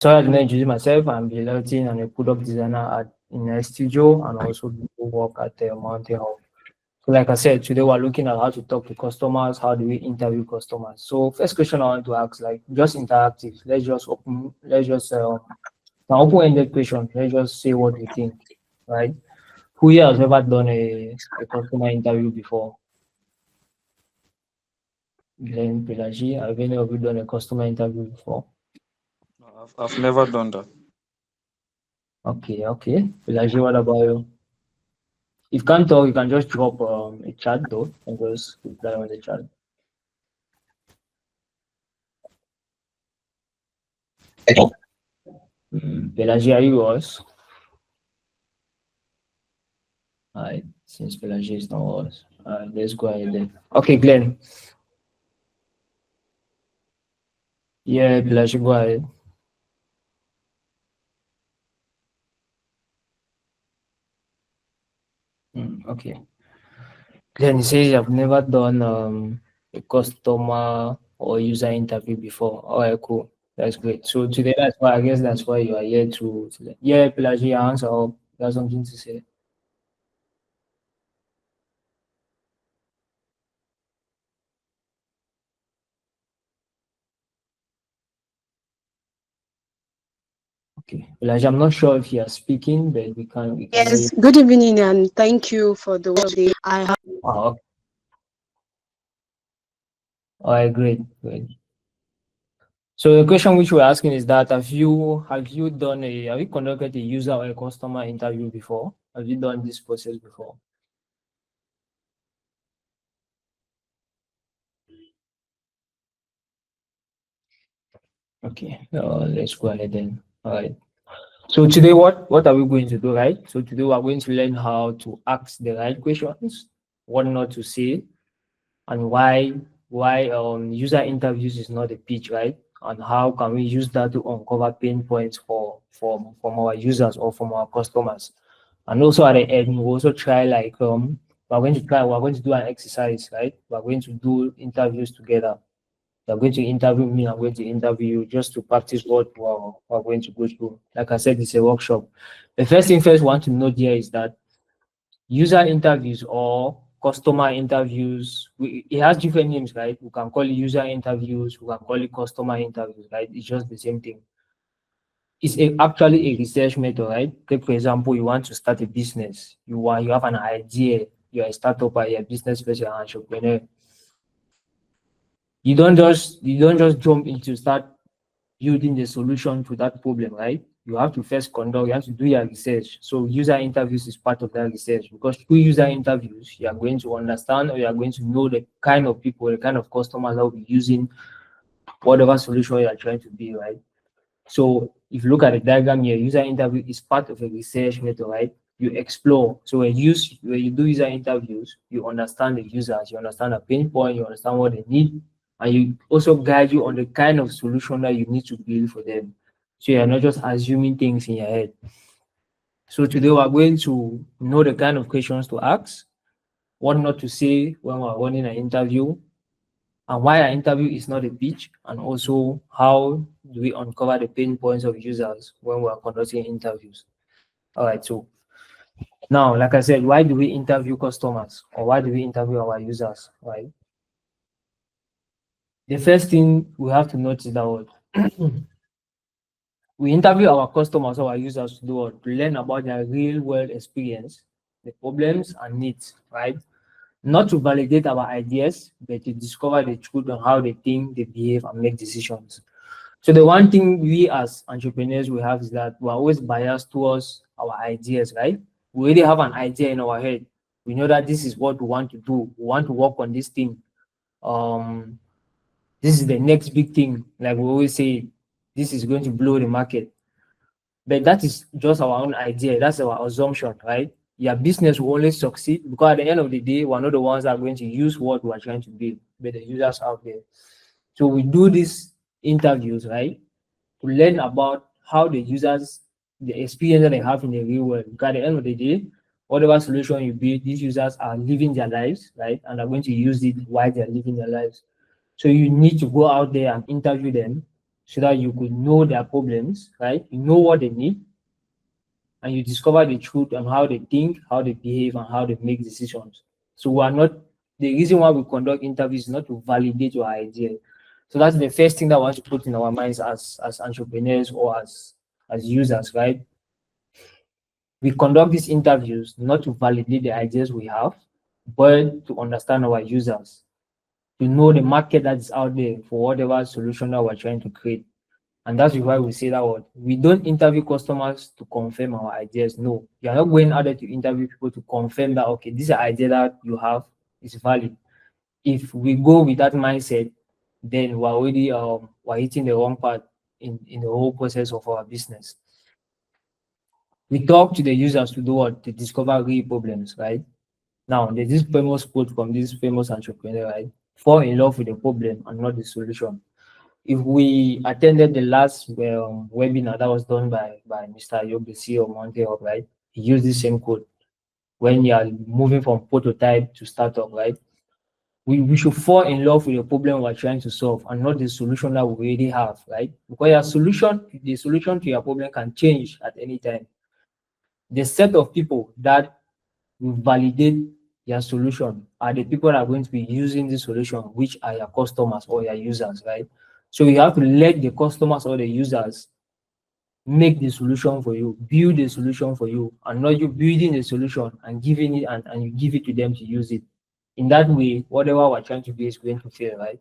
So I didn't introduce myself. I'm Bilatin. I'm a product designer in a studio and also do work at the Mountain Hall. So like I said, today we're looking at how to talk to customers, how do we interview customers. So first question I want to ask, like just interactive. Let's just an open-ended question. Let's just say what we think, right? Who here has ever done a customer interview before? Glenn, Pelagie, have any of you done a customer interview before? No, I've never done that. Okay. Pelagie, what about you? If you can't talk, you can just drop a chat though and just reply on the chat. Pelagie, are you yours? Alright, since Pelagie is not yours. Alright, let's go ahead then. Okay, Glenn. Yeah, Pelagie, go ahead. Okay. Glenn, you say you've never done a customer or user interview before. Alright, cool. That's great. So today, I guess that's why you are here to yeah, Pelagie, answer up. That's something to say. Okay. Elijah, I'm not sure if you are speaking, but we can hear you. Yes, good evening and thank you for the day. I have Oh, okay. All right, great. So the question which we're asking is that have you conducted a user or a customer interview before? Have you done this process before? Okay, let's go ahead then. All right. So today, what are we going to do, right? So today we are going to learn how to ask the right questions, what not to say, and why user interviews is not a pitch, right? And how can we use that to uncover pain points from our users or from our customers. And also at the end, we also try we're going to do an exercise, right? We're going to do interviews together. You're going to interview me, I'm going to interview you just to practice what we're going to go through. Like I said, it's a workshop. The first thing first we want to note here is that user interviews or customer interviews, it has different names, right? We can call it user interviews, we can call it customer interviews, right? It's just the same thing. Actually a research method, right? Take for example, you want to start a business, you have an idea, you're a startup or you're a business person, an entrepreneur. You don't just jump into start building the solution to that problem, right? You have to do your research. So user interviews is part of that research because through user interviews, you are going to understand or you are going to know the kind of people, the kind of customers that will be using whatever solution you are trying to be, right? So if you look at the diagram here, user interview is part of a research method, right? You explore. So when you do user interviews, you understand the users, you understand the pain point, you understand what they need, and you also guide you on the kind of solution that you need to build for them. So you're not just assuming things in your head. So today we're going to know the kind of questions to ask, what not to say when we're running an interview, and why an interview is not a pitch, and also how do we uncover the pain points of users when we are conducting interviews. All right, so now, like I said, why do we interview customers or why do we interview our users, right? The first thing we have to notice that we interview our customers or our users to do what? To learn about their real world experience, the problems and needs, right? Not to validate our ideas, but to discover the truth on how they think, they behave, and make decisions. So the one thing we as entrepreneurs we have is that we're always biased towards our ideas, right? We already have an idea in our head. We know that this is what we want to do. We want to work on this thing. Um, this is the next big thing. Like we always say, this is going to blow the market. But that is just our own idea. That's our assumption, right? Your business will only succeed because at the end of the day, we're not the ones that are going to use what we're trying to build, but the users out there. So we do these interviews, right? To learn about how the users, the experience that they have in the real world. Because at the end of the day, whatever solution you build, these users are living their lives, right? And are going to use it while they're living their lives. So you need to go out there and interview them so that you could know their problems, right? You know what they need, and you discover the truth on how they think, how they behave, and how they make decisions. So we are not the reason why we conduct interviews is not to validate your idea. So that's the first thing that we want to put in our minds as entrepreneurs or as users, right? We conduct these interviews not to validate the ideas we have, but to understand our users, to know the market that is out there for whatever solution that we're trying to create. And that's why we say that word. We don't interview customers to confirm our ideas. No, you are not going out there to interview people to confirm that, okay, this idea that you have is valid. If we go with that mindset, then we're already we're hitting the wrong part in the whole process of our business. We talk to the users to do what? To discover real problems, right? Now, there's this famous quote from this famous entrepreneur, right? Fall in love with the problem and not the solution. If we attended the last webinar that was done by Mr. Ayub, the CEO of Monte Hub, right? He used the same quote when you are moving from prototype to startup, right? We should fall in love with the problem we're trying to solve and not the solution that we already have, right? Because the solution to your problem can change at any time. The set of people that will validate your solution are the people that are going to be using the solution, which are your customers or your users, right? So you have to let the customers or the users make the solution for you, build the solution for you, and not you building the solution and giving it and you give it to them to use it. In that way, whatever we're trying to do is going to fail, right?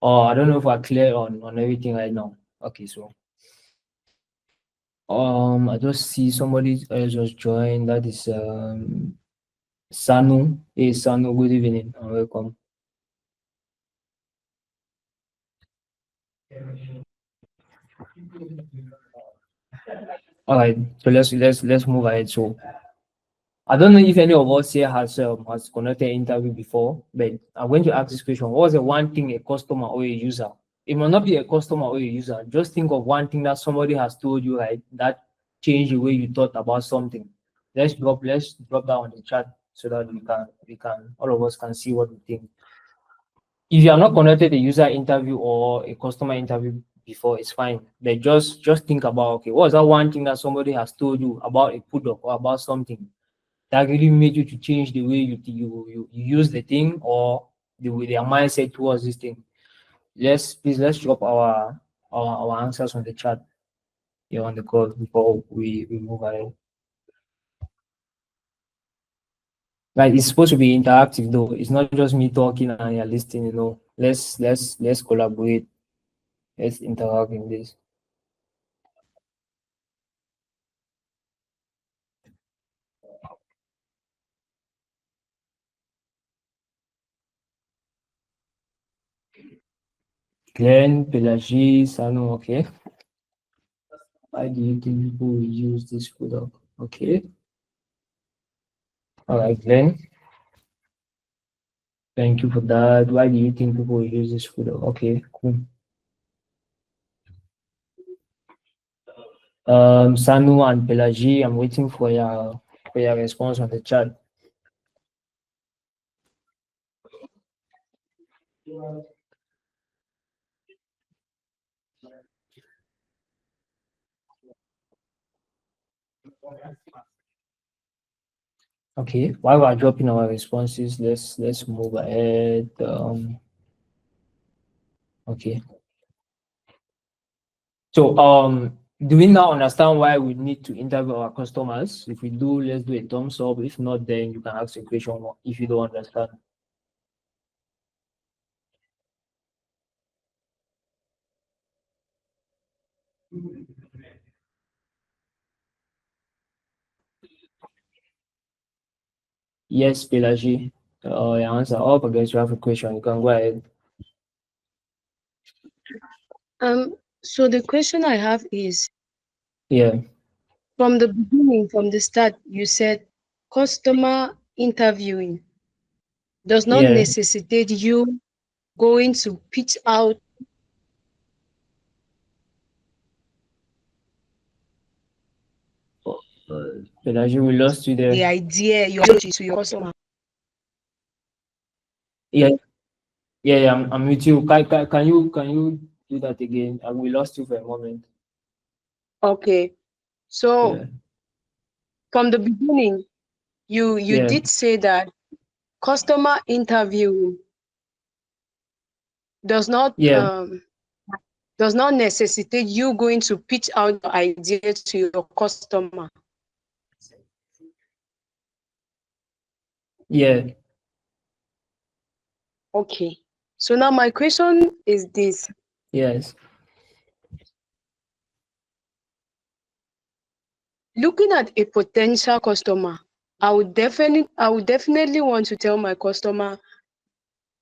I don't know if we're clear on everything right now. Okay, so I just see somebody else just joined. That is Sanu. Hey Sanu, good evening and welcome. All right, so let's move ahead. So I don't know if any of us here has conducted interview before, but I'm going to ask this question: what was the one thing a customer or a user? It might not be a customer or a user. Just think of one thing that somebody has told you, right? That changed the way you thought about something. Let's drop that on the chat so that we can all of us can see what we think. If you have not conducted a user interview or a customer interview before, it's fine. But just think about, okay, what was that one thing that somebody has told you about a product or about something that really made you to change the way you use the thing or the way their mindset towards this thing? Let's drop our answers on the chat here on the call before we move ahead. Like it's supposed to be interactive though. It's not just me talking and you're listening, Let's collaborate. Let's interact in this. Glenn, Pelagie, Sanu, okay. Why do you think people will use this product? Okay. All right, Glenn. Thank you for that. Why do you think people will use this product? Okay, cool. Sanu and Pelagie, I'm waiting for your response on the chat. Okay, while we're dropping our responses, let's move ahead. Okay. So do we now understand why we need to interview our customers? If we do, let's do a thumbs up. If not, then you can ask a question if you don't understand. Yes, Pelagie. Your answer. Oh, I guess you have a question. You can go ahead. So the question I have is, Yeah. from the beginning, from the start, you said customer interviewing does not Yeah. necessitate you going to pitch out. Pelagie, we lost you The there. idea you're to your customer. Yeah. Yeah, I'm with you. Can you do that again. And we lost you for a moment. Okay. So Yeah. from the beginning, you Yeah. did say that customer interviewing does not Yeah. um does not necessitate you going to pitch out your idea to your customer. Yeah. Okay. So now my question is this. Yes. Looking at a potential customer, I would definitely want to tell my customer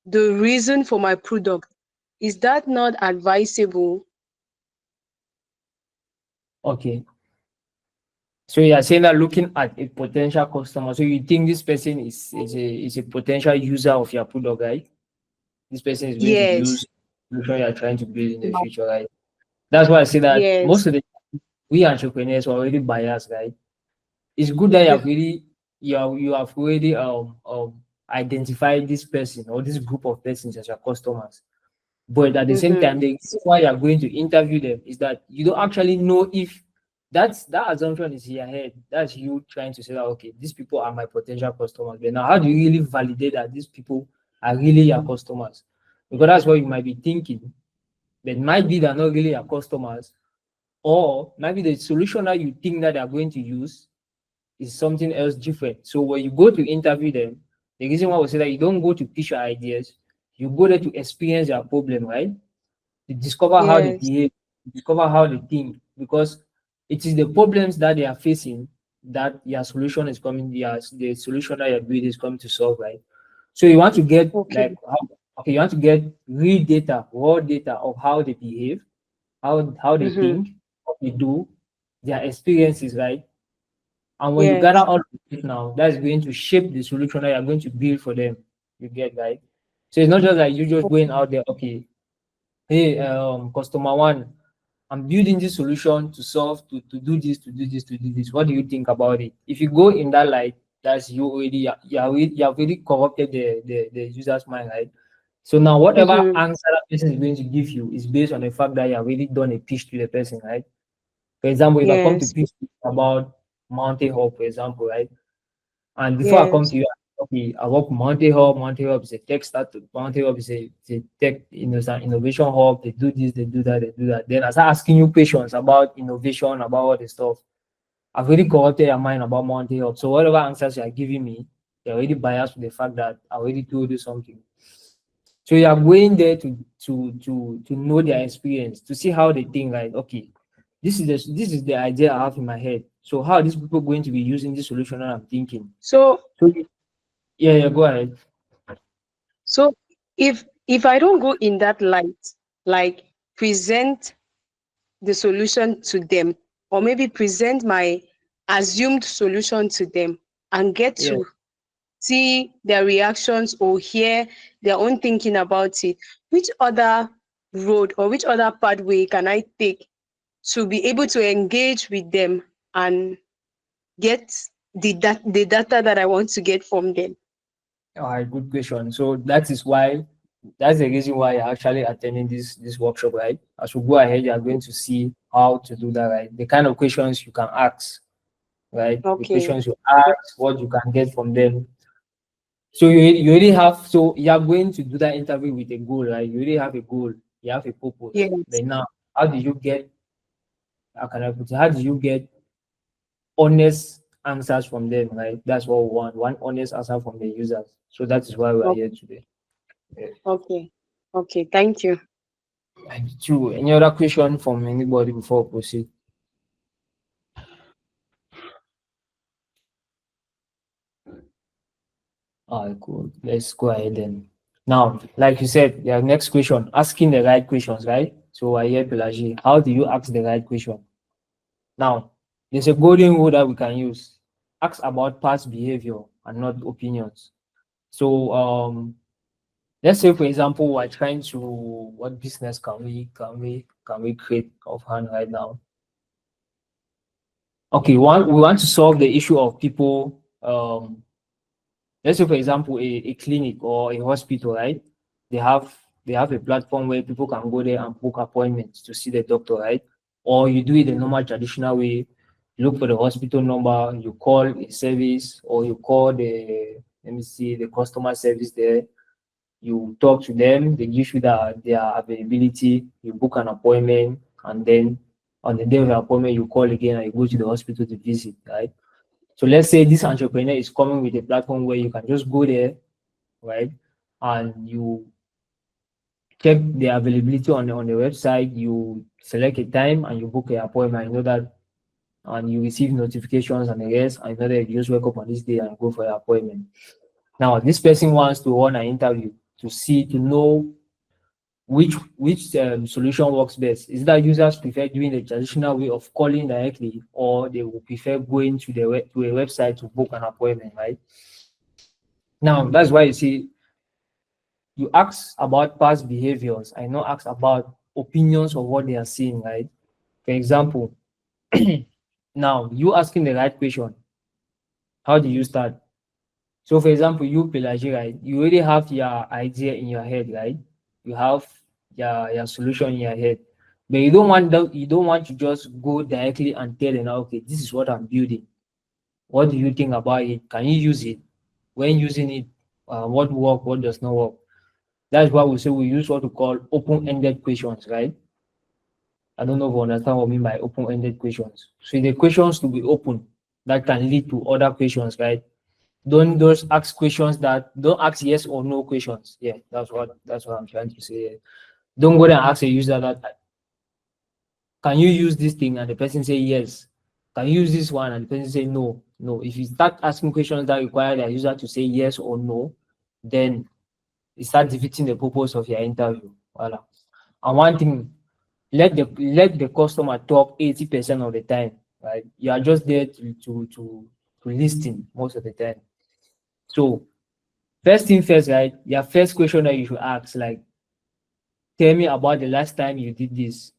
the reason for my product. Is that not advisable? Okay. So you are saying that looking at a potential customer, so you think this person is a potential user of your product, right? This person is going to Yes. use the solution you are trying to build in the future, right? That's why I say that Yes. most of the we entrepreneurs are already biased, right? It's good that you have already identified this person or this group of persons as your customers. But at the same Mm-hmm. time, the reason why you are going to interview them is that you don't actually know if that assumption is in your head. That's you trying to say that okay, these people are my potential customers. But now, how do you really validate that these people are really your customers? Because that's what you might be thinking. But might be they're not really your customers, or maybe the solution that you think that they're going to use is something else different. So when you go to interview them, the reason why we say that you don't go to pitch your ideas, you go there to experience their problem, right? To discover how they Yes. behave, to discover how they think, because it is the problems that they are facing that your solution is coming, the solution that you're building is coming to solve, right? So you want to get Okay. like okay, you want to get real data, raw data of how they behave, how they Mm-hmm. think, what they do, their experiences, right? And when you gather Yes. all of it now, that's going to shape the solution that you're going to build for them. You get right. So it's not just like you just going out there, okay, hey, customer one, I'm building this solution to solve, to do this, to do this, to do this. What do you think about it? If you go in that light, that's you already, you have already corrupted the user's mind, right? So now whatever Mm-hmm. answer that person is going to give you is based on the fact that you have already done a pitch to the person, right? For example, if I come to Yes. pitch about Mountain Hub, for example, right? And before I come Yes. to you, okay, I work Mountain Hub. Mountain Hub is a tech start. Mountain Hub is a tech innovation hub. They do this, they do that, they do that. Then I start asking you questions about innovation, about all the stuff. I've already corrupted your mind about Mountain Hub. So whatever answers you are giving me, you're already biased with the fact that I already told you something. So you are going there to know their experience, to see how they think, right? Okay, this is the idea I have in my head. So how are these people going to be using this solution that I'm thinking? So So yeah, yeah, go ahead. so if I don't go in that light, like present the solution to them, or maybe present my assumed solution to them and get Yeah. to see their reactions or hear their own thinking about it, which other road or which other pathway can I take to be able to engage with them and get the data that I want to get from them? All right, good question. So that's the reason why you're actually attending this workshop, right? As we go ahead, you are going to see how to do that, right? The kind of questions you can ask, right? The Okay. questions you ask, what you can get from them. So you already have, so you are going to do that interview with a goal, right? You already have a goal, you have a purpose. Yes. But now, how do you get, how can I put it, how do you get honest answers from them, right? That's what we want, one honest answer from the users. So that is why we are here Okay. today. Yeah. Okay. Okay. Thank you. Thank you. Any other question from anybody before we proceed? All right, cool. Let's go ahead then. Now, like you said, the next question, asking the right questions, right? So I hear Pelagie. How do you ask the right question? Now, there's a golden rule that we can use. Ask about past behavior and not opinions. So let's say for example, we're trying to what business can we create offhand right now? Okay, one we want to solve the issue of people let's say for example a clinic or a hospital, right? They have they have a platform where people can go there and book appointments to see the doctor, right? Or you do it the normal traditional way, look for the hospital number, you call a service, or you call the, let me see, the customer service there. You talk to them, they give you their availability, you book an appointment, and then on the day of the appointment, you call again and you go to the hospital to visit, right? So let's say this entrepreneur is coming with a platform where you can just go there, right? And you check the availability on the website, you select a time and you book an appointment. You know that, and you receive notifications and the rest, and you know that you just wake up on this day and go for your appointment. Now, this person wants to run an interview to know which solution works best. Is that users prefer doing the traditional way of calling directly, or they will prefer going to to a website to book an appointment, right? Now, that's why you see you ask about past behaviors. I know ask about opinions of what they are seeing, right? For example, now you asking the right question. How do you start? So, for example, you Pelagie, right? You already have your idea in your head, right? You have your solution in your head, but you don't want to just go directly and tell them, okay, this is what I'm building. What do you think about it? Can you use it? When using it, what work, what does not work? That's why we say we use what we call open-ended questions, right? I don't know if you understand what I mean by open-ended questions. So the questions to be open that can lead to other questions, right? Don't just ask questions that don't ask yes or no questions. Yeah, that's what I'm trying to say. Don't go there and ask a user that can you use this thing and the person say yes. Can you use this one and the person say no? No. If you start asking questions that require the user to say yes or no, then it starts defeating the purpose of your interview. Voila. And one thing, let the customer talk 80% of the time. Right? You are just there to listen most of the time. So first thing first, right? Your first question that you should ask, like, tell me about the last time you did this.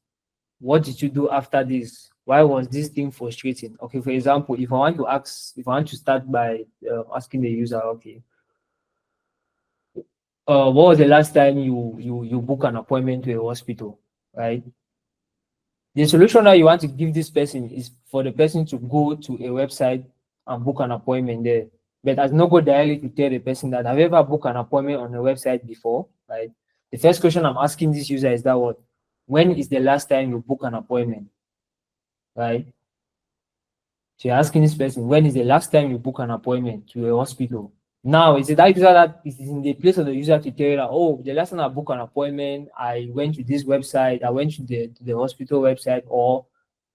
What did you do after this? Why was this thing frustrating? Okay, for example, if I want to start by asking the user, okay, what was the last time you book an appointment to a hospital, right? The solution that you want to give this person is for the person to go to a website and book an appointment there. But as not go directly to tell the person that have you ever booked an appointment on a website before, right? The first question I'm asking this user is that what? When is the last time you book an appointment, right? So you're asking this person, when is the last time you book an appointment to a hospital? Now, is it that user that is in the place of the user to tell you that, oh, the last time I booked an appointment, I went to this website, I went to the hospital website, or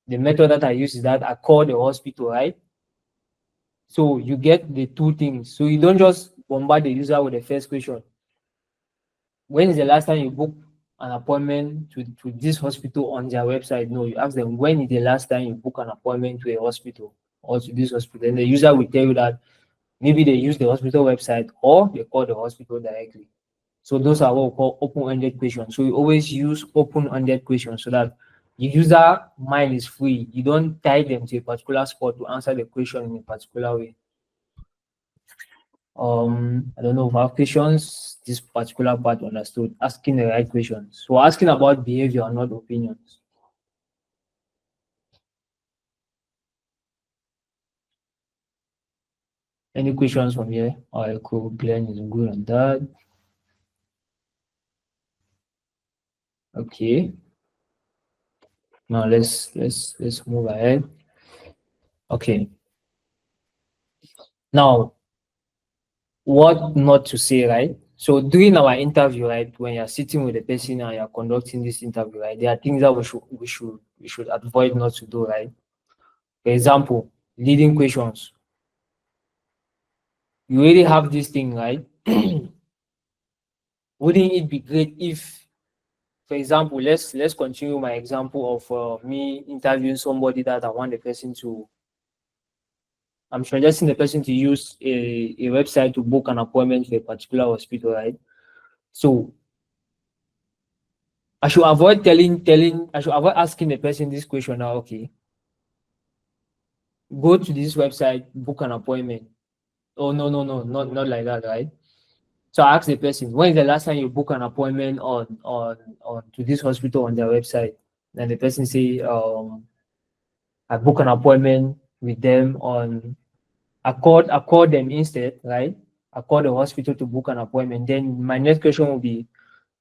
the method that I use is that I call the hospital, right? So you get the two things. So you don't just bombard the user with the first question. When is the last time you booked an appointment to this hospital on their website? No, you ask them, when is the last time you book an appointment to a hospital or to this hospital? And the user will tell you that maybe they use the hospital website or they call the hospital directly. So those are what we call open-ended questions. So you always use open-ended questions so that the user mind is free. You don't tie them to a particular spot to answer the question in a particular way. I don't know if I have questions. This particular part understood. Asking the right questions. So asking about behavior, not opinions. Any questions from here? All right, cool. Glenn is good on that. Okay. Now let's move ahead. Okay. Now, what not to say, right? So during our interview, right, when you're sitting with the person and you're conducting this interview, right, there are things that we should avoid not to do, right? For example, leading questions. You already have this thing, right? Wouldn't it be great if, for example, let's continue my example of me interviewing somebody that I want the person to. I'm suggesting the person to use a website to book an appointment for a particular hospital, right? So I should avoid I should avoid asking the person this question now, okay, go to this website, book an appointment. Oh, no, not like that, right? So I asked the person, when is the last time you book an appointment on to this hospital on their website? And the person say, I book an appointment with them on I called them instead, right? I called the hospital to book an appointment. Then my next question will be,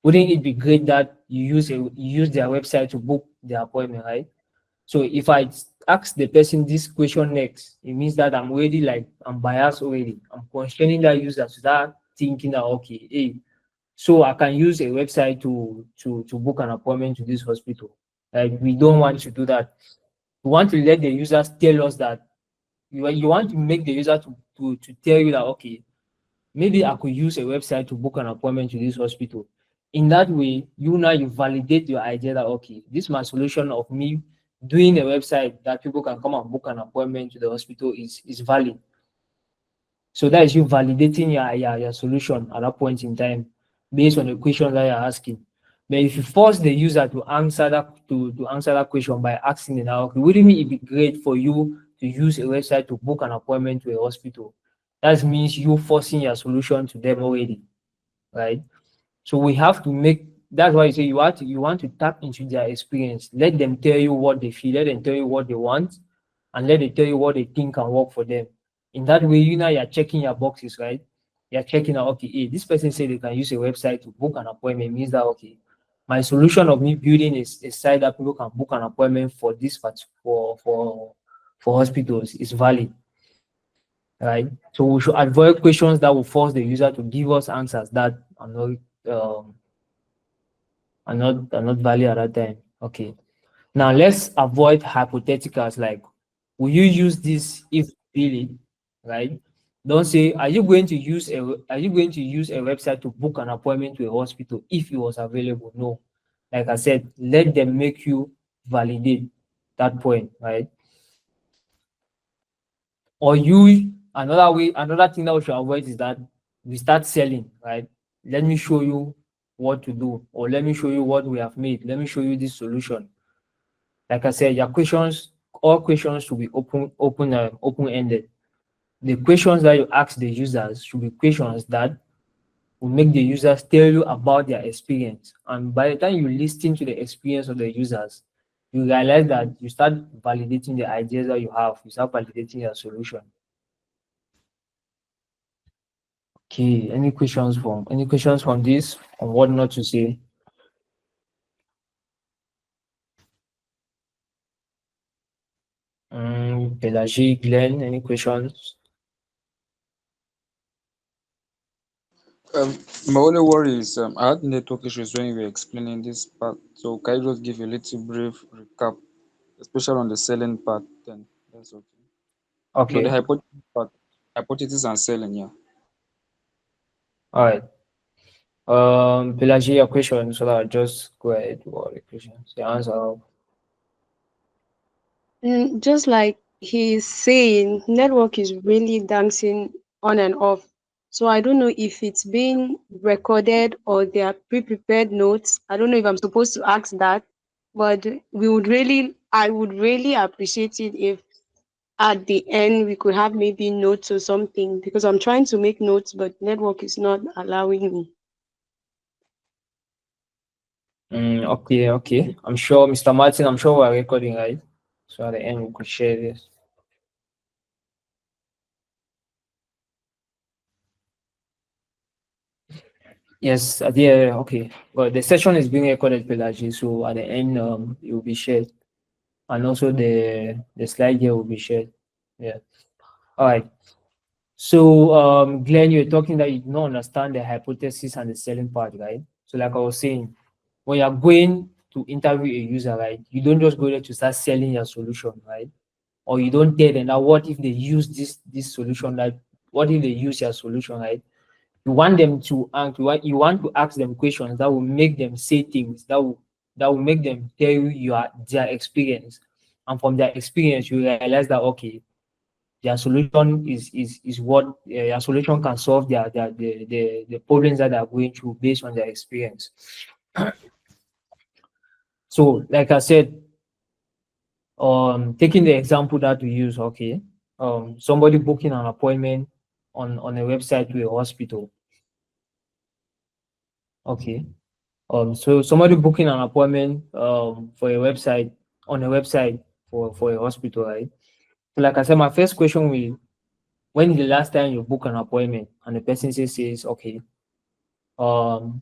wouldn't it be great that you use their website to book the appointment, right? So if I ask the person this question next, it means that I'm already like I'm biased already. I'm constraining that user to start thinking that okay, hey, so I can use a website to book an appointment to this hospital. Like we don't want to do that. We want to let the users tell us that you want to make the user to tell you that okay, maybe I could use a website to book an appointment to this hospital. In that way, you validate your idea that okay, this my solution of me doing a website that people can come and book an appointment to the hospital is valid. So that is you validating your solution at that point in time based on the question that you're asking. But if you force the user to answer to answer that question by asking it now, okay, wouldn't it be great for you to use a website to book an appointment to a hospital? That means you forcing your solution to them already, right? So we have to make that's why you say you want to tap into their experience. Let them tell you what they feel, let them tell you what they want, and let them tell you what they think can work for them. In that way, you know you're checking your boxes, right? You're checking out, okay, hey, this person said they can use a website to book an appointment, means that okay, my solution of me building is a site that people can book an appointment for for hospitals is valid, right? So we should avoid questions that will force the user to give us answers that um, are not valid at that time. Okay. Now let's avoid hypotheticals like, will you use this if really, right? Don't say, are you going to use a website to book an appointment to a hospital if it was available? No. Like I said, let them make you validate that point, right? Or another thing that we should avoid is that we start selling, right? Let me show you what to do, or let me show you what we have made. Let me show you this solution. Like I said, all questions should be open ended. The questions that you ask the users should be questions that will make the users tell you about their experience. And by the time you listen to the experience of the users, you realize that you start validating the ideas that you have. You start validating your solution. Okay, any questions from this on what not to say? Pelagie, Glenn, any questions? My only worry is I had network issues when you were explaining this part. So can you just give a little brief recap, especially on the selling part? Then that's okay. No, the Okay, hypothesis part, hypothesis and selling. Yeah. all right. Pelagie, your question, so that I'll just go ahead with all the questions. The answer. Just like he's saying, network is really dancing on and off. So I don't know if it's being recorded or they are pre-prepared notes. I don't know if I'm supposed to ask that, but I would really appreciate it if at the end we could have maybe notes or something because I'm trying to make notes, but network is not allowing me. Okay, okay. I'm sure, Mr. Martin, I'm sure we're recording, right? So at the end, we could share this. Yes, yeah, okay. But the session is being recorded, Pelagie, so at the end, it will be shared. And also the slide here will be shared. Yeah. All right. So, Glenn, you're talking that you do not understand the hypothesis and the selling part, right? So, like I was saying, when you're going to interview a user, right, you don't just go there to start selling your solution, right? Or you don't tell them that what if they use this solution, like what if they use your solution, right? You want them to ask, you want to ask them questions that will make them say things that will make them tell you their experience. And from their experience, you realize that okay, their solution is what your solution can solve the problems that they are going through based on their experience. So, like I said, taking the example that we use, okay, somebody booking an appointment on a website to a hospital. Okay. So somebody booking an appointment for a website on a website for a hospital, right? So like I said, my first question will, when is the last time you book an appointment? And the person says, okay, um,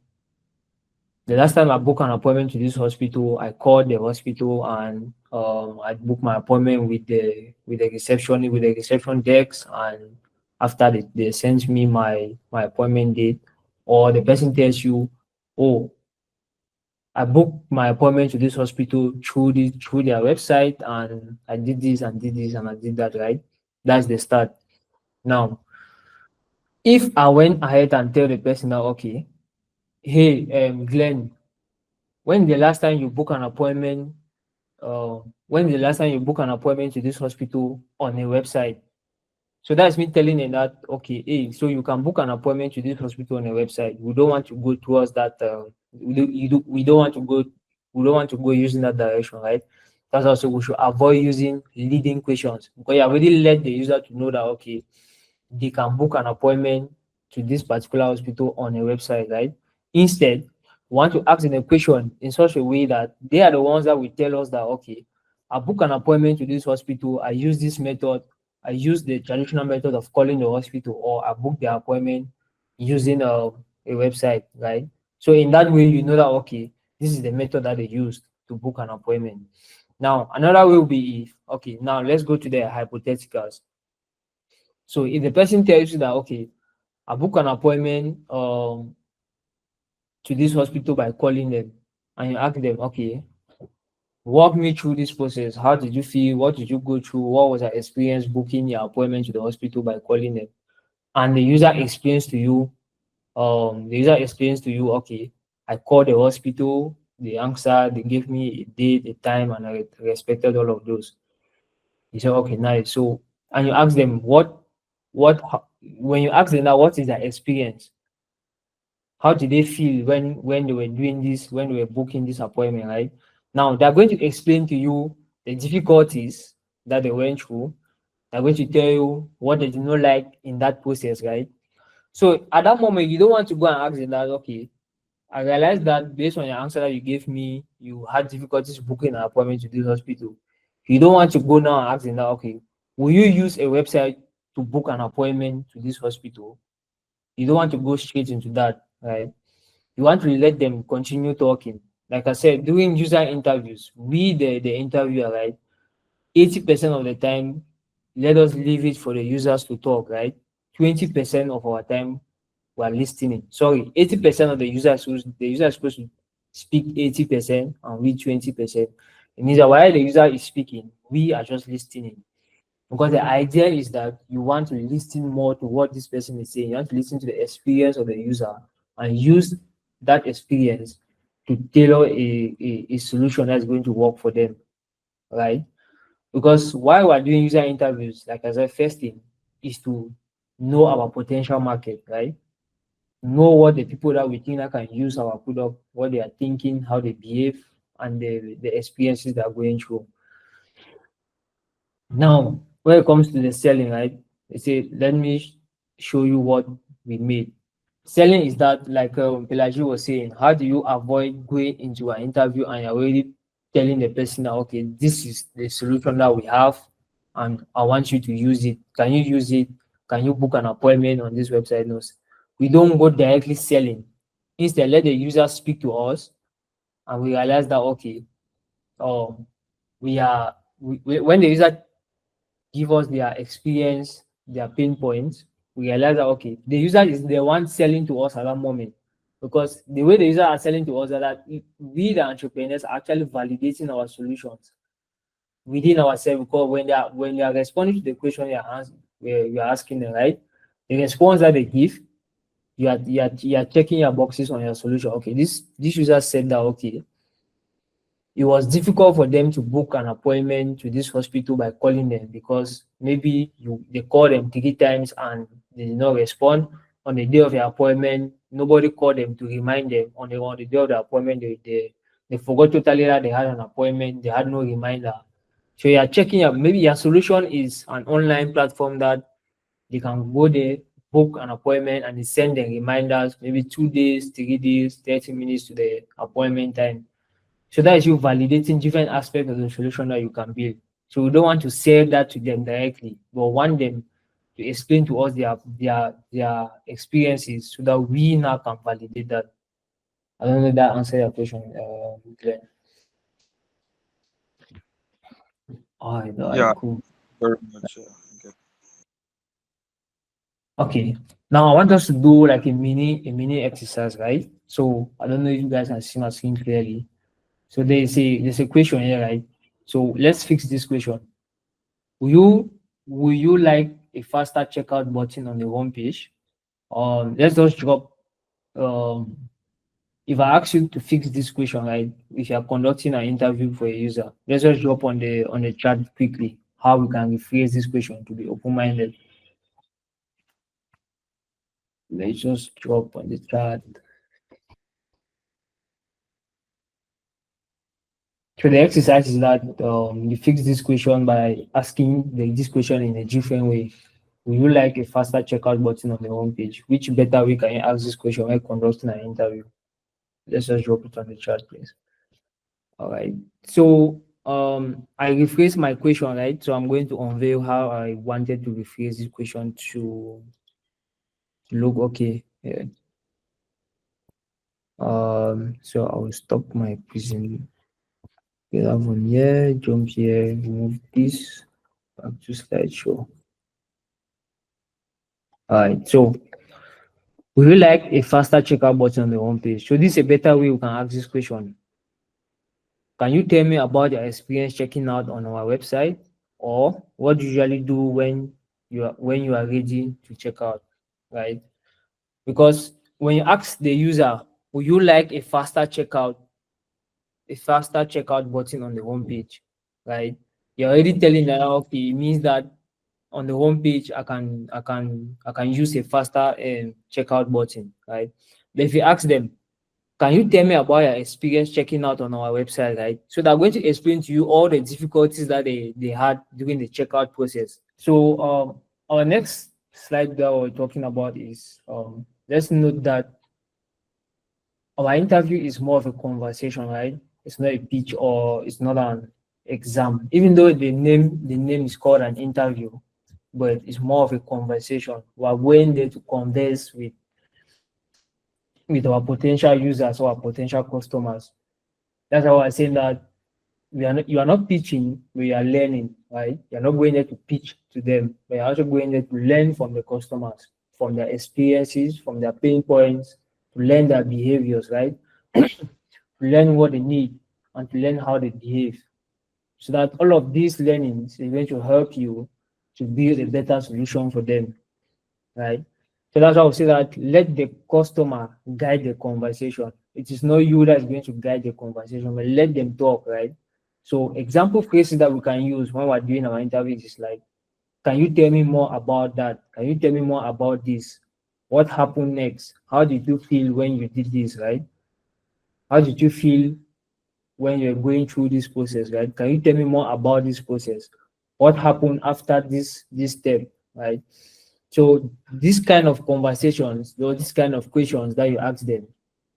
the last time I booked an appointment to this hospital, I called the hospital and I booked my appointment with the reception desk, and after they sent me my appointment date, or the person tells you, oh, I booked my appointment to this hospital through their website, and I did this and did this and I did that, right? That's the start. Now, if I went ahead and tell the person that, okay, hey, Glenn, when the last time you book an appointment, when the last time you book an appointment to this hospital on a website? So that's me telling them that, okay, hey, so you can book an appointment to this hospital on a website. We don't want to go towards that. We don't want to go. We don't want to go using that direction, right? That's also we should avoid using leading questions, because you already let the user to know that, okay, they can book an appointment to this particular hospital on a website, right? Instead, we want to ask them a question in such a way that they are the ones that will tell us that, okay, I book an appointment to this hospital, I use this method, I use the traditional method of calling the hospital, or I book the appointment using a website, right? So in that way, you know that, okay, this is the method that they used to book an appointment. Now, another way will be if, okay, now let's go to the hypotheticals. So if the person tells you that, okay, I book an appointment to this hospital by calling them, and you ask them, okay, walk me through this process. How did you feel? What did you go through? What was your experience booking your appointment to the hospital by calling them? And the user explains to you, okay, I called the hospital, they answered, they gave me a date, a time, and I respected all of those. You say, okay, nice. So, and you ask them when you ask them now, what is their experience? How did they feel when they were doing this, when they were booking this appointment, right? Now they're going to explain to you the difficulties that they went through. They're going to tell you what they did not like in that process, right? So at that moment, you don't want to go and ask them that, okay, I realized that based on your answer that you gave me, you had difficulties booking an appointment to this hospital. You don't want to go now and ask them that, okay, will you use a website to book an appointment to this hospital? You don't want to go straight into that, right? You want to let them continue talking. Like I said, during user interviews, the interviewer, right? 80% of the time, let us leave it for the users to talk, right? 20% of our time we're listening. Sorry, 80% of the user is supposed to speak 80% and we 20%. It means that while the user is speaking, we are just listening. Because the idea is that you want to listen more to what this person is saying. You want to listen to the experience of the user and use that experience to tailor a solution that's going to work for them, right? Because while we're doing user interviews, like I said, first thing is to know our potential market, right? Know what the people that we think that can use our product, what they are thinking, how they behave, and the experiences they are going through. Now, when it comes to the selling, right? They say, let me show you what we made. Selling is that, like Pelagie was saying, how do you avoid going into an interview and you're already telling the person that, okay, this is the solution that we have and I want you to use it. Can you use it? Can you book an appointment on this website? No, we don't go directly selling. Instead, let the user speak to us and we realize that, okay, um, when the user give us their experience, their pain points, we realize that, okay, the user is the one selling to us at that moment. Because the way the user are selling to us is that we, the entrepreneurs, are actually validating our solutions within ourselves. Because when they are responding to the question you are asking them, right? The response that they give, you are checking your boxes on your solution. Okay, this user said that, okay, it was difficult for them to book an appointment to this hospital by calling them because maybe they called them 3 times and they did not respond. On the day of the appointment, nobody called them to remind them. On the day of the appointment, they forgot totally that they had an appointment. They had no reminder. So you are checking out, maybe your solution is an online platform that they can go there, book an appointment and they send them reminders, maybe 2 days, 3 days, 30 minutes to the appointment time. So that is you validating different aspects of the solution that you can build. So we don't want to sell that to them directly, but want them to explain to us their experiences so that we now can validate that. I don't know if that answer your question, Glenn. All right, Yeah, cool. very much. Okay. Okay. Now I want us to do like a mini exercise, right? So I don't know if you guys can see my screen clearly. So there's a question here, right? So let's fix this question. Will you will you like a faster checkout button on the home page? Let's just drop um if I ask you to fix this question, right? If you are conducting an interview for a user, let's just drop on the chat quickly how we can rephrase this question to be open-minded. Let's just drop on the chat. So the exercise is that you fix this question by asking this question in a different way. Would you like a faster checkout button on the home page? Which better way can you ask this question when conducting an interview? Let's just drop it on the chat, please. All right. So I rephrase my question, right? So I'm going to unveil how I wanted to rephrase this question to look okay. Yeah. So I will stop my present. Get that one here, jump here, remove this, back to slideshow. All right. So would you like a faster checkout button on the home page? So this is a better way we can ask this question. Can you tell me about your experience checking out on our website, or what do you usually do when you are ready to check out, right? Because when you ask the user, would you like a faster checkout button on the home page, right? You're already telling them, okay, it means that on the home page I can use a faster checkout button, right? But if you ask them, can you tell me about your experience checking out on our website, right? So they're going to explain to you all the difficulties that they had during the checkout process. So our next slide that we're talking about is let's note that our interview is more of a conversation, right? It's not a pitch or it's not an exam. Even though the name is called an interview, but it's more of a conversation. We're going there to converse with our potential users or our potential customers. That's why I saying that you are not pitching, but you are learning, right? You're not going there to pitch to them, but you're also going there to learn from the customers, from their experiences, from their pain points, to learn their behaviors, right? To learn what they need and to learn how they behave. So that all of these learnings is going to help you to build a better solution for them, right? So that's why I would say that let the customer guide the conversation. It is not you that's going to guide the conversation, but let them talk, right? So example phrases that we can use when we're doing our interviews is like, can you tell me more about that? Can you tell me more about this? What happened next? How did you feel when you did this, right? How did you feel when you're going through this process, right? Can you tell me more about this process? What happened after this step, right? So this kind of conversations, or this kind of questions that you ask them,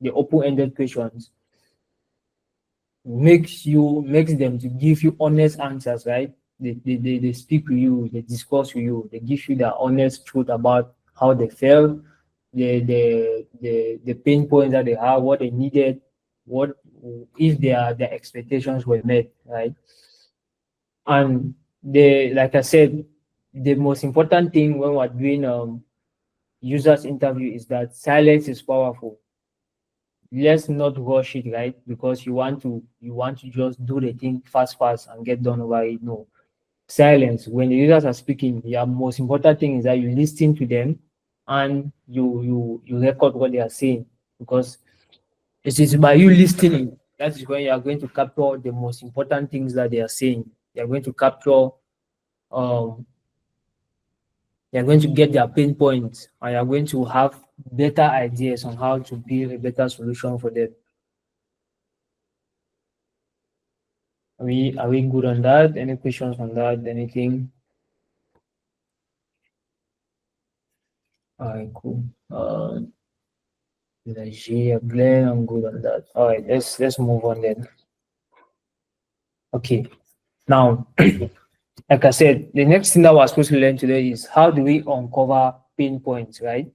the open-ended questions, makes them to give you honest answers, right? They speak with you, they discuss with you, they give you their honest truth about how they felt, the pain points that they have, what they needed, what if their expectations were met, right? And like I said, the most important thing when we're doing users interview is that silence is powerful. Let's not rush it, right? Because you want to just do the thing fast and get done over it. No. Silence. When the users are speaking, the most important thing is that you listen to them and you record what they are saying. Because it is by you listening that is when you are going to capture the most important things that they are saying. You are going to capture um you're going to get their pain points and you're going to have better ideas on how to build a better solution for them. Are we good on that? Any questions on that? Anything? All right, cool. Nigeria, Glenn, I'm good on that. All right, let's move on then. Okay, now, like I said, the next thing that we're supposed to learn today is how do we uncover pain points, right?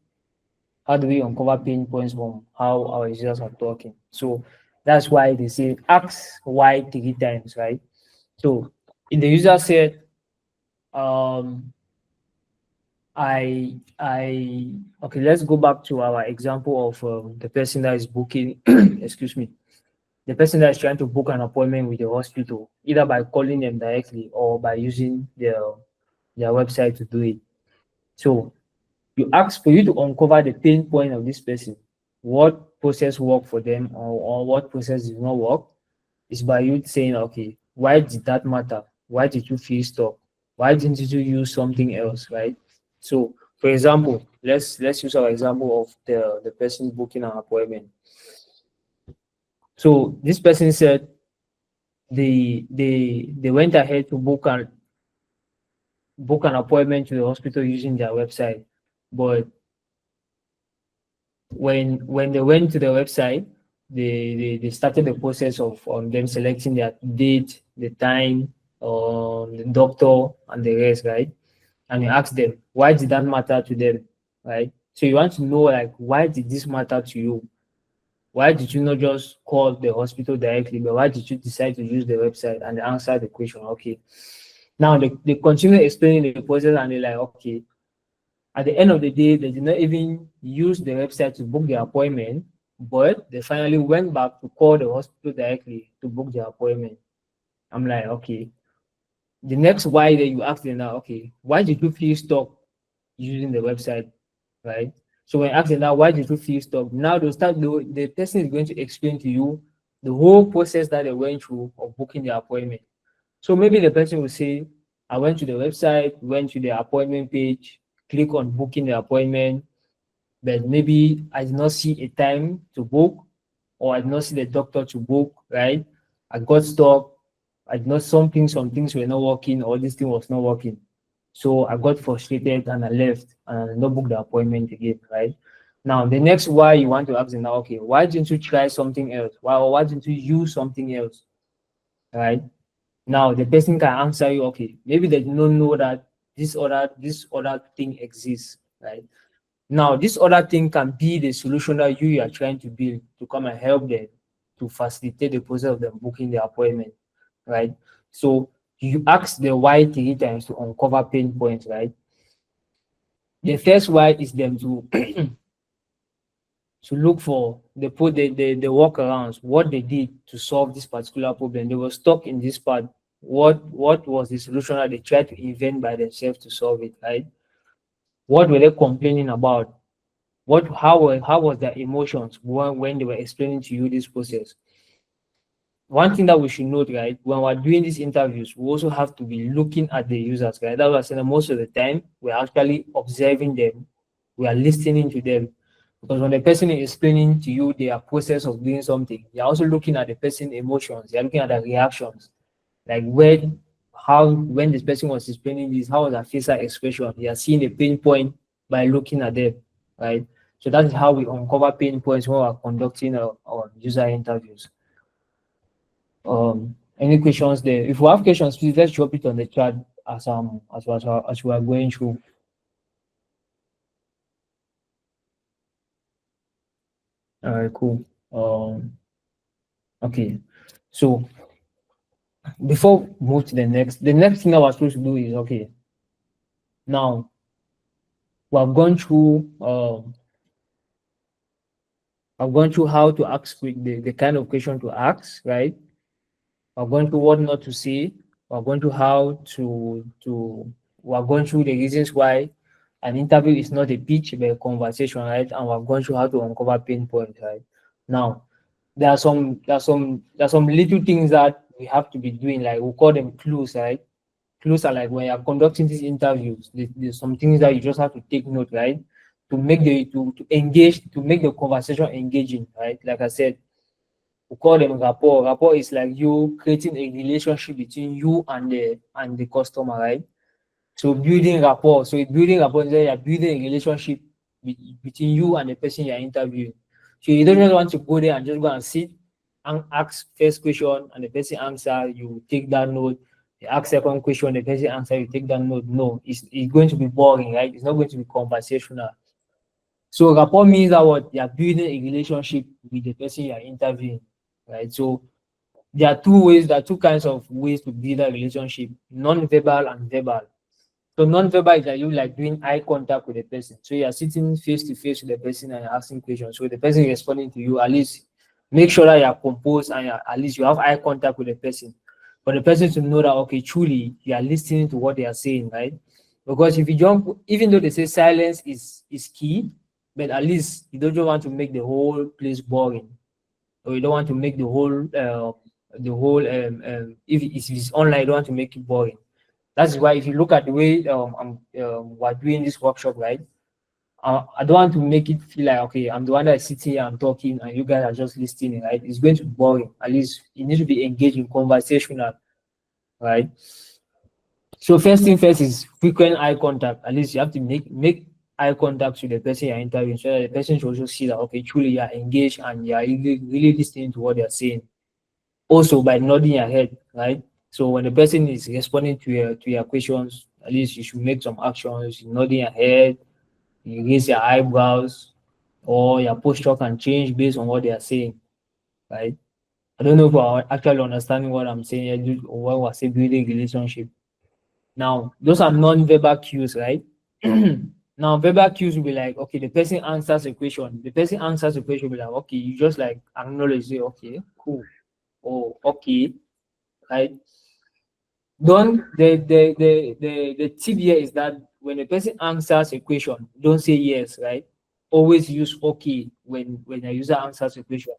How do we uncover pain points from how our users are talking? So that's why they say ask why 3 times, right? So if the user said, um, okay, let's go back to our example of the person that is booking, excuse me, the person that is trying to book an appointment with the hospital, either by calling them directly or by using their website to do it. So you ask for you to uncover the pain point of this person. What process worked for them, or what process did not work, is by you saying, okay, why did that matter? Why did you feel stuck? Why didn't you use something else, right? So, for example, let's use our example of the person booking an appointment. So this person said they went ahead to book an appointment to the hospital using their website, but when they went to the website, they started the process of them selecting their date, the time, the doctor, and the rest, right? And you ask them, why did that matter to them, right? So you want to know, like, why did this matter to you? Why did you not just call the hospital directly, but why did you decide to use the website and answer the question? Okay. Now they continue explaining the process and they're like, okay, at the end of the day, they did not even use the website to book the appointment, but they finally went back to call the hospital directly to book the appointment. I'm like, okay. The next why that you ask them now, okay, why did you feel stuck using the website, right? So when you ask them now, why did you feel stuck? Now the person is going to explain to you the whole process that they went through of booking the appointment. So maybe the person will say, I went to the website, went to the appointment page, click on booking the appointment, but maybe I did not see a time to book, or I did not see the doctor to book, right? I got stuck. I did not some things were not working, or this thing was not working. So I got frustrated and I left and I did not book the appointment again, right? Now the next why you want to ask them now, okay, why didn't you try something else? Why didn't you use something else? Right? Now the person can answer you, okay, maybe they do not know that this other thing exists, right? Now, this other thing can be the solution that you are trying to build to come and help them to facilitate the process of them booking the appointment, right? So you ask the why 3 times to uncover pain points, right? The first why is them to to look for the workarounds, what they did to solve this particular problem. They were stuck in this part. What was the solution that they tried to invent by themselves to solve it, right? What were they complaining about? How was their emotions when they were explaining to you this process? One thing that we should note, right, when we're doing these interviews, we also have to be looking at the users, right? That's what I said, that most of the time we're actually observing them, we are listening to them. Because when the person is explaining to you their process of doing something, you're also looking at the person's emotions, you're looking at the reactions. Like when this person was explaining this, how was their facial expression? You are seeing a pain point by looking at them, right? So that is how we uncover pain points when we're conducting our user interviews. Any questions there? If we have questions, please let's drop it on the chat as we are going through. All right, cool. Okay. So before we move to the next thing I was supposed to do is, okay, now we have gone through I've gone through how to ask the kind of question to ask, right? I've gone through what not to say. We're going through how we're going through the reasons why an interview is not a pitch but a conversation, right? And we've gone through how to uncover pain points, right? Now there are some little things that we have to be doing, like we call them clues, right? Clues are like when you're conducting these interviews, there's some things that you just have to take note, right? To engage, to make the conversation engaging, right? Like I said, we call them rapport. Rapport is like you creating a relationship between you and the customer, right? So building rapport. So building rapport is that you're building a relationship between you and the person you're interviewing. So you don't just want to go there and just go and sit and ask first question and the person answer, you take that note. You ask second question, the person answer, you take that note. No, it's going to be boring, right? It's not going to be conversational. So rapport means that what you are building a relationship with the person you are interviewing, right? So there are two kinds of ways to build a relationship: non-verbal and verbal. So non-verbal is that you like doing eye contact with the person. So you are sitting face to face with the person and you're asking questions. So the person is responding to you. At least make sure that you are composed and at least you have eye contact with the person. For the person to know that okay, truly you are listening to what they are saying, right? Because if you jump, even though they say silence is key, but at least you don't just want to make the whole place boring, or you don't want to make if it's online, you don't want to make it boring. That's why if you look at the way we're doing this workshop, right? I don't want to make it feel like okay, I'm the one that's sitting here, I'm talking, and you guys are just listening, right? It's going to be boring. At least you need to be engaged in conversational, right? So first thing first is frequent eye contact. At least you have to make eye contact with the person you're interviewing, so that the person should also see that okay, truly you are engaged and you are really listening to what they're saying. Also by nodding your head, right? So when the person is responding to your questions, at least you should make some actions. You nodding your head, you raise your eyebrows, or your posture can change based on what they are saying, right? I don't know if we're actually understanding what I'm saying here, or what we're saying building relationship. Now, those are non-verbal cues, right? Now, verbal cues will be like, okay, the person answers a question. The person answers a question, will be like, okay, you just like acknowledge, say, okay, cool, oh, okay, right? Don't the tip here is that when a person answers a question, don't say yes, right? Always use okay when a user answers a question.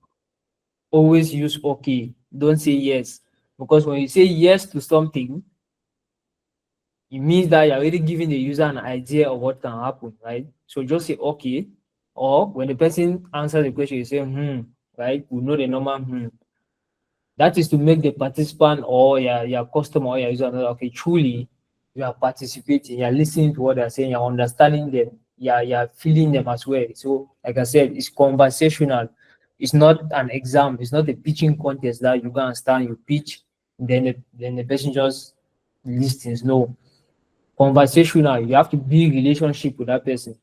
Always use okay. Don't say yes. Because when you say yes to something, it means that you're already giving the user an idea of what can happen, right? So just say okay. Or when the person answers the question, you say right? We know the normal That is to make the participant or your customer or your user know, okay, truly you are participating, you're listening to what they're saying, you're understanding them, you're feeling them as well. So, like I said, it's conversational. It's not an exam. It's not a pitching contest that you go and stand, you pitch, then the person just listens. No, conversational. You have to build relationship with that person,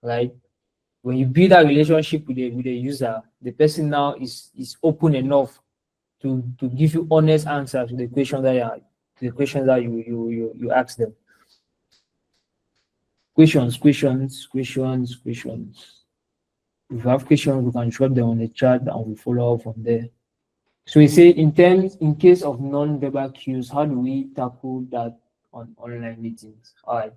right? When you build that relationship with the user, the person now is open enough to give you honest answers to the questions that you ask them. Questions. If you have questions, we can drop them on the chat and we follow up from there. So we say in case of non-verbal cues, how do we tackle that on online meetings? All right.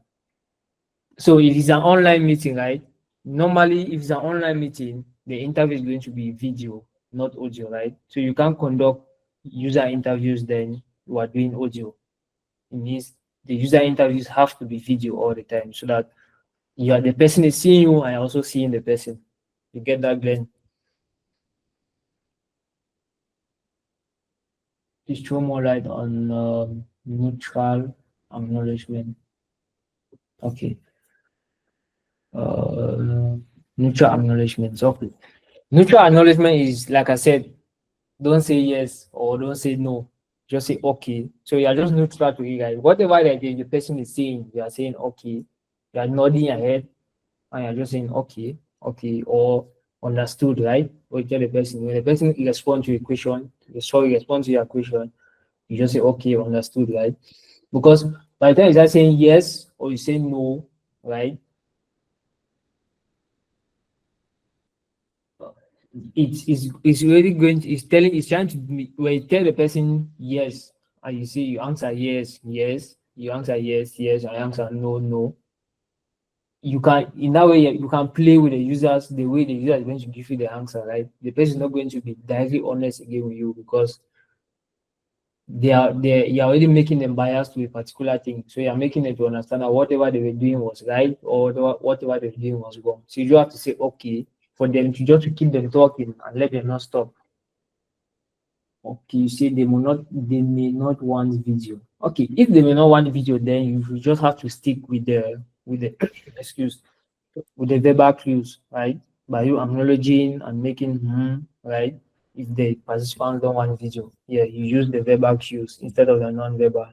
So if it's an online meeting, right? Normally, if it's an online meeting, the interview is going to be video, not audio, right? So you can't conduct user interviews then you are doing audio. It means the user interviews have to be video all the time so that the person is seeing you and also seeing the person. You get that, Glenn? Please throw more light on neutral acknowledgement. Okay. Neutral acknowledgement. Okay. Neutral acknowledgement is, like I said, don't say yes or don't say no. Just say okay. So you are just neutral to it, right? Whatever the person is saying, you are saying okay. You are nodding your head and you're just saying okay, okay, or understood, right? Or tell the person when the person responds to a question, responds to your question, you just say okay, understood, right? Because by the time you start saying yes or you say no, right? It's really it's trying to when you tell the person yes and you say you answer yes, yes, you answer yes, yes, I answer no, no. You can in that way you can play with the users the way the user is going to give you the answer, right? The person is not going to be directly honest again with you because you're already making them biased to a particular thing. So you're making them to understand that whatever they were doing was right or whatever they were doing was wrong. So you have to say okay for them to keep them talking and let them not stop. Okay, you say they may not want video. Okay, if they may not want video, then you just have to stick with the excuse with the verbal clues, right? By you acknowledging and making right? If the participants don't want video, yeah, you use the verbal cues instead of the non-verbal.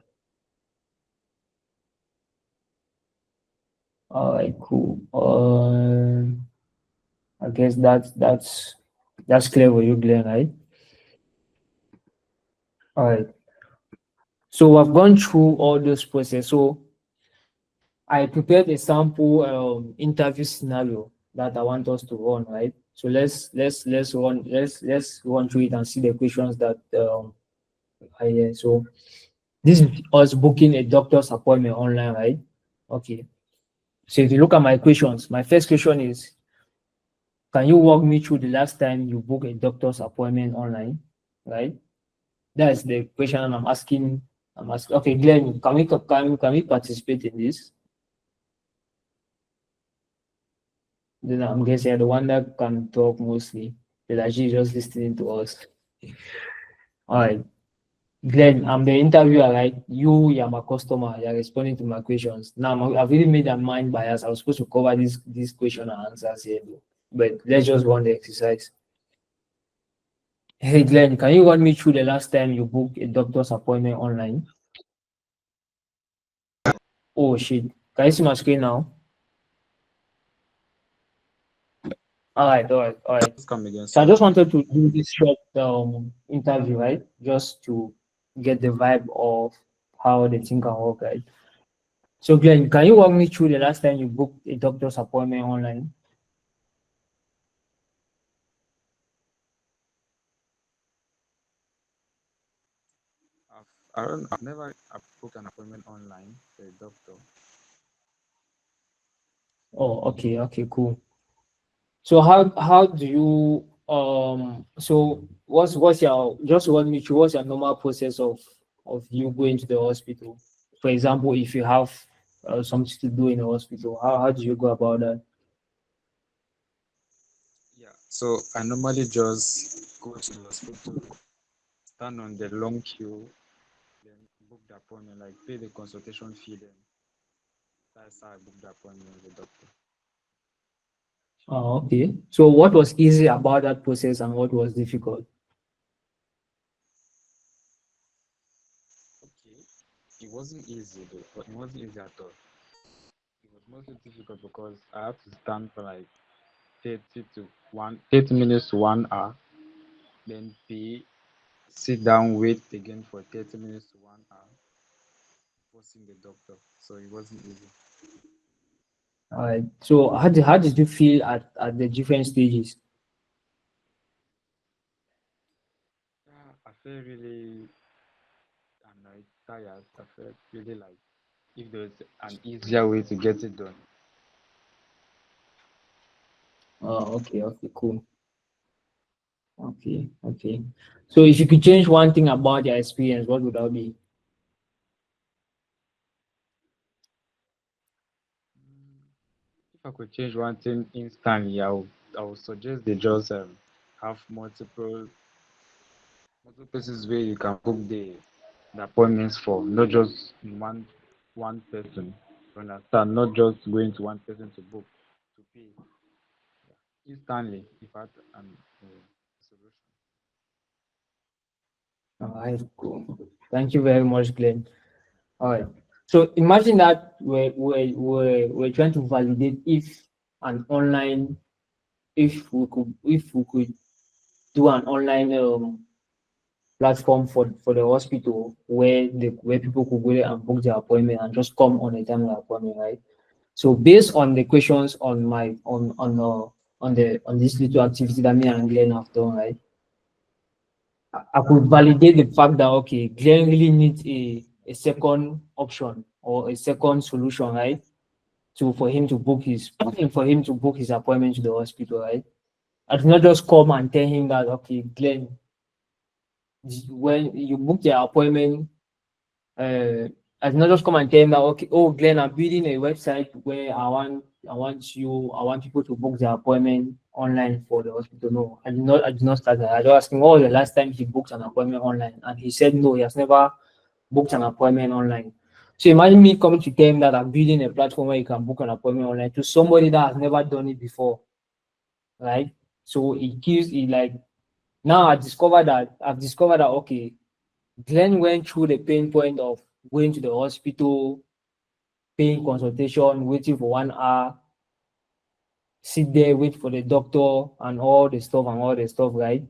All right, cool. I guess that's clear for you, Glenn, right? All right. So I've gone through all those process. So I prepared a sample interview scenario that I want us to run, right? So let's run through it and see the questions that I so this is us booking a doctor's appointment online, right? Okay. So if you look at my questions, my first question is, can you walk me through the last time you booked a doctor's appointment online? Right? That's the question I'm asking. I'm asking. Okay, Glenn, can we participate in this? Then I'm guessing you're the one that can talk mostly. They're actually just listening to us. All right. Glenn, I'm the interviewer, right? You're my customer. You're responding to my questions. Now, I've really made a mind bias. I was supposed to cover this question and answers here, but let's just run the exercise. Hey, Glenn, can you run me through the last time you booked a doctor's appointment online? Oh, shit. Can you see my screen now? All right. Just come again, So I sorry. just wanted to do this short interview, right? Just to get the vibe of how the thing can work, right? So Glenn, can you walk me through the last time you booked a doctor's appointment online? I've never booked an appointment online for a doctor. Oh, okay, cool. So how do you so what's your just walk me through what's your normal process of you going to the hospital? For example, if you have something to do in the hospital, how do you go about that? Yeah. So I normally just go to the hospital, stand on the long queue, then book the appointment, like pay the consultation fee, then that's how I book the appointment with the doctor. Oh, okay. So what was easy about that process and what was difficult? Okay. It wasn't easy though, but it wasn't easy at all. It was mostly difficult because I had to stand for like 30 minutes to 1 hour, then pay, sit down, wait again for 30 minutes to 1 hour, before seeing the doctor. So it wasn't easy. All right. So how did you feel at the different stages? Yeah, I felt really annoyed, tired. I felt really like if there's an easier way to get it done. Oh, okay, cool. Okay. So if you could change one thing about your experience, what would that be? If I could change one thing instantly, I would suggest they just have multiple places where you can book the appointments for, not just one person. You understand? Not just going to one person to book to pay instantly. If I had solution. All right, cool. Thank you very much, Glenn. All right. So imagine that we're trying to validate if an online if we could do an online platform for the hospital where people could go there and book their appointment and just come on a timely appointment, right? So based on the questions on this little activity that me and Glenn have done, right? I could validate the fact that okay, Glenn really needs a second option or a second solution, right? To for him to book his for him to book his appointment to the hospital, right? I do not just come and tell him that okay, Glenn, when you book your appointment, I did not just come and tell him that okay, oh Glenn, I'm building a website where I want people to book their appointment online for the hospital. No, I did not start that. I just asked him what was the last time he booked an appointment online, and he said no, he has never booked an appointment online. So imagine me coming to tell him that I'm building a platform where you can book an appointment online to somebody that has never done it before, right? So it gives it like now I've discovered that okay, Glenn went through the pain point of going to the hospital, paying consultation, waiting for 1 hour, sit there, wait for the doctor and all the stuff, right?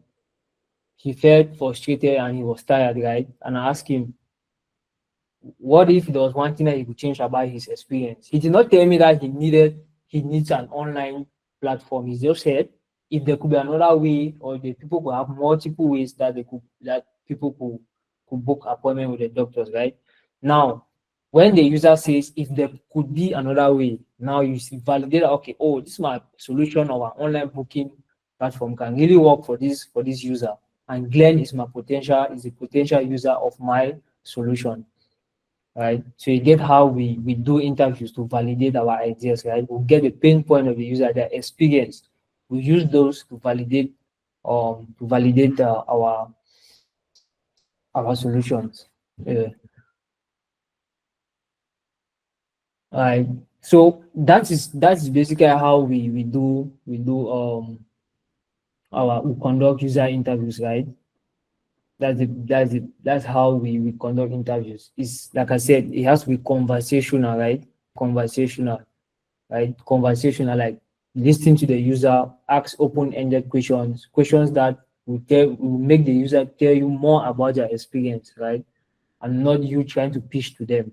He felt frustrated and he was tired, right? And I asked him, what if there was one thing that he could change about his experience? He did not tell me that he needs an online platform. He just said if there could be another way, or the people could have multiple ways that people could book appointment with the doctors, right? Now, when the user says if there could be another way, now you see validate that, okay, oh, this is my solution of an online booking platform can really work for this user. And Glenn is a potential user of my solution, right? So you get how we do interviews to validate our ideas, right? We get the pain point of the user, their experience. We use those to validate our solutions. Yeah. Right. So that's basically how we conduct user interviews, right? That's how we conduct interviews. It's like I said, it has to be conversational, right? Conversational, right? Conversational, like listen to the user, ask open-ended questions that will make the user tell you more about their experience, right? And not you trying to pitch to them.